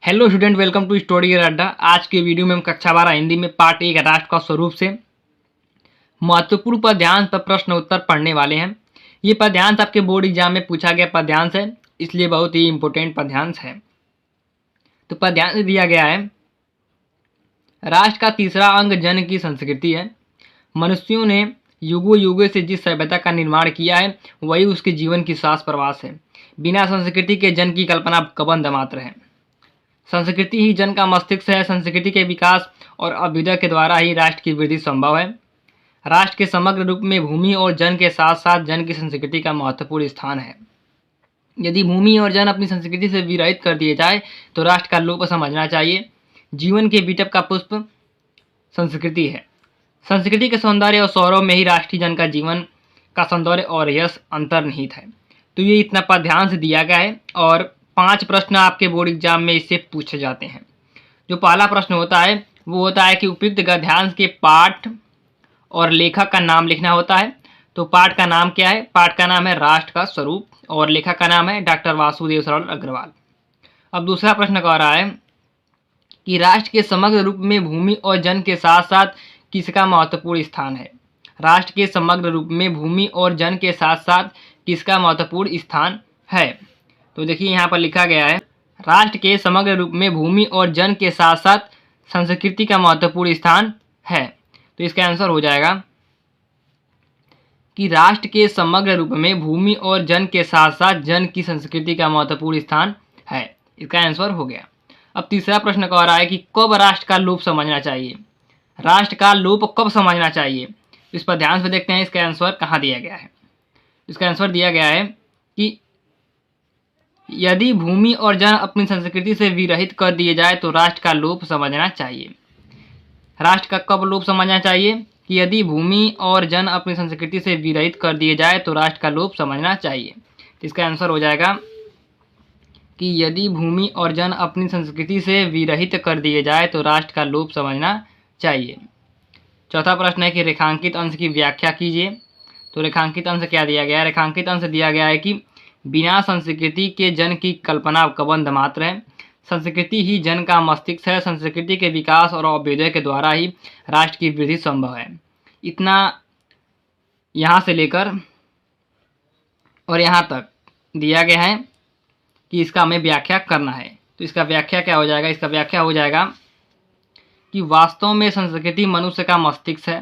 Hello student, welcome to study Adda. आज के video में हम कक्षा 12 हिंदी में पार्ट 1 राष्ट्र का स्वरूप से महत्वपूर्ण पद्यांश पर प्रश्न उत्तर पढ़ने वाले हैं। ये पद्यांश आपके बोर्ड एग्जाम में पूछा गया पद्यांश है, इसलिए बहुत ही इंपॉर्टेंट पद्यांश है। तो पद्यांश दिया गया है, राष्ट्र का तीसरा अंग जन की संस्कृति है। मनुष्यों ने युगों युगों से जिस सभ्यता का निर्माण किया है वही उसके जीवन की सांस प्रवास है। बिना संस्कृति के जन की कल्पना कबंध मात्र है। संस्कृति ही जन का मस्तिष्क है। संस्कृति के विकास और अभ्युदय के द्वारा ही राष्ट्र की वृद्धि संभव है। राष्ट्र के समग्र रूप में भूमि और जन के साथ साथ जन की संस्कृति का महत्वपूर्ण स्थान है। यदि भूमि और जन अपनी संस्कृति से विरहित कर दिए जाए तो राष्ट्र का लोप समझना चाहिए। जीवन के बीटअप का पुष्प संस्कृति है। संस्कृति के सौंदर्य और सौरभ में ही राष्ट्रीय जन का जीवन का सौंदर्य और यश अंतर्निहित है। तो ये इतना पद्यांश दिया गया है और 5 प्रश्न आपके बोर्ड एग्जाम में इससे पूछे जाते हैं। जो पहला प्रश्न होता है वो होता है कि उपयुक्त गद्यांश के पाठ और लेखक का नाम लिखना होता है। तो पाठ का नाम क्या है? पाठ का नाम है राष्ट्र का स्वरूप और लेखक का नाम है डॉक्टर वासुदेव सरल अग्रवाल। अब दूसरा प्रश्न कह रहा है कि राष्ट्र के समग्र रूप में भूमि और जन के साथ साथ किसका महत्वपूर्ण स्थान है? राष्ट्र के समग्र रूप में भूमि और जन के साथ साथ किसका महत्वपूर्ण स्थान है? तो देखिए यहाँ पर लिखा गया है, राष्ट्र के समग्र रूप में भूमि और जन के साथ साथ संस्कृति का महत्वपूर्ण स्थान है। तो इसका आंसर हो जाएगा कि राष्ट्र के समग्र रूप में भूमि और जन के साथ साथ जन की संस्कृति का महत्वपूर्ण स्थान है। इसका आंसर हो गया। अब तीसरा प्रश्न कह रहा है कि कब राष्ट्र का लोप समझना चाहिए? राष्ट्र का लोप कब समझना चाहिए? इस पर ध्यान से देखते हैं इसका आंसर कहाँ दिया गया है। इसका आंसर दिया गया है कि यदि भूमि और जन अपनी संस्कृति से विरहित कर दिए जाए तो राष्ट्र का लोप समझना चाहिए। राष्ट्र का कब लोप समझना चाहिए? कि यदि भूमि और जन अपनी संस्कृति से विरहित कर दिए जाए तो राष्ट्र का लोप समझना चाहिए। इसका आंसर हो जाएगा कि यदि भूमि और जन अपनी संस्कृति से विरहित कर दिए जाए तो राष्ट्र का लोप समझना चाहिए। चौथा प्रश्न है कि रेखांकित अंश की व्याख्या कीजिए। तो रेखांकित अंश क्या दिया गया है? रेखांकित अंश दिया गया है कि बिना संस्कृति के जन की कल्पना कबंध मात्र है। संस्कृति ही जन का मस्तिष्क है। संस्कृति के विकास और अभ्युदय के द्वारा ही राष्ट्र की वृद्धि संभव है। इतना यहाँ से लेकर और यहाँ तक दिया गया है कि इसका हमें व्याख्या करना है। तो इसका व्याख्या क्या हो जाएगा? इसका व्याख्या हो जाएगा कि वास्तव में संस्कृति मनुष्य का मस्तिष्क है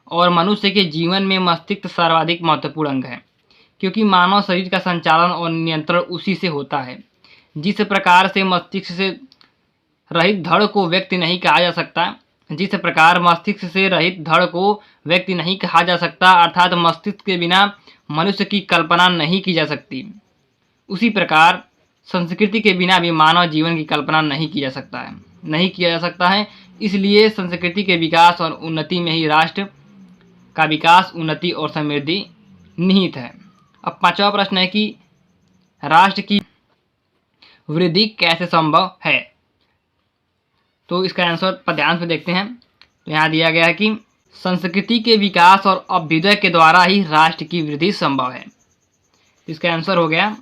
और मनुष्य के जीवन में मस्तिष्क सर्वाधिक महत्वपूर्ण अंग है, क्योंकि मानव शरीर का संचालन और नियंत्रण उसी से होता है। जिस प्रकार से मस्तिष्क से रहित धड़ को व्यक्ति नहीं कहा जा सकता, जिस प्रकार मस्तिष्क से रहित धड़ को व्यक्ति नहीं कहा जा सकता, अर्थात मस्तिष्क के बिना मनुष्य की कल्पना नहीं की जा सकती, उसी प्रकार संस्कृति के बिना भी मानव जीवन की कल्पना नहीं किया जा सकता है। इसलिए संस्कृति के विकास और उन्नति में ही राष्ट्र का विकास, उन्नति और समृद्धि निहित है। अब 5वां प्रश्न है कि राष्ट्र की वृद्धि कैसे संभव है? तो इसका आंसर पर ध्यान से देखते हैं। तो यहाँ दिया गया है कि संस्कृति के विकास और अभ्युदय के द्वारा ही राष्ट्र की वृद्धि संभव है। इसका आंसर हो गया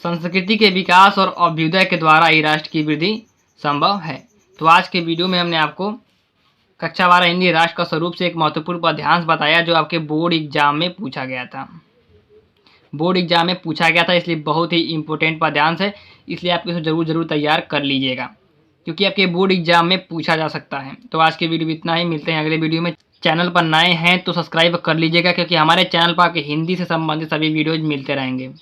संस्कृति के विकास और अभ्युदय के द्वारा ही राष्ट्र की वृद्धि संभव है। तो आज के वीडियो में हमने आपको कक्षा 12 हिंदी राष्ट्र का स्वरूप से एक महत्वपूर्ण पद्यांश बताया जो आपके बोर्ड एग्जाम में पूछा गया था। इसलिए बहुत ही इंपॉर्टेंट पद्यांश है, इसलिए आप इसे जरूर तैयार कर लीजिएगा, क्योंकि आपके बोर्ड एग्जाम में पूछा जा सकता है। तो आज के वीडियो में इतना ही। मिलते हैं अगले वीडियो में। चैनल पर नए हैं तो सब्सक्राइब कर लीजिएगा, क्योंकि हमारे चैनल पर आपके हिंदी से संबंधित सभी वीडियोज मिलते रहेंगे।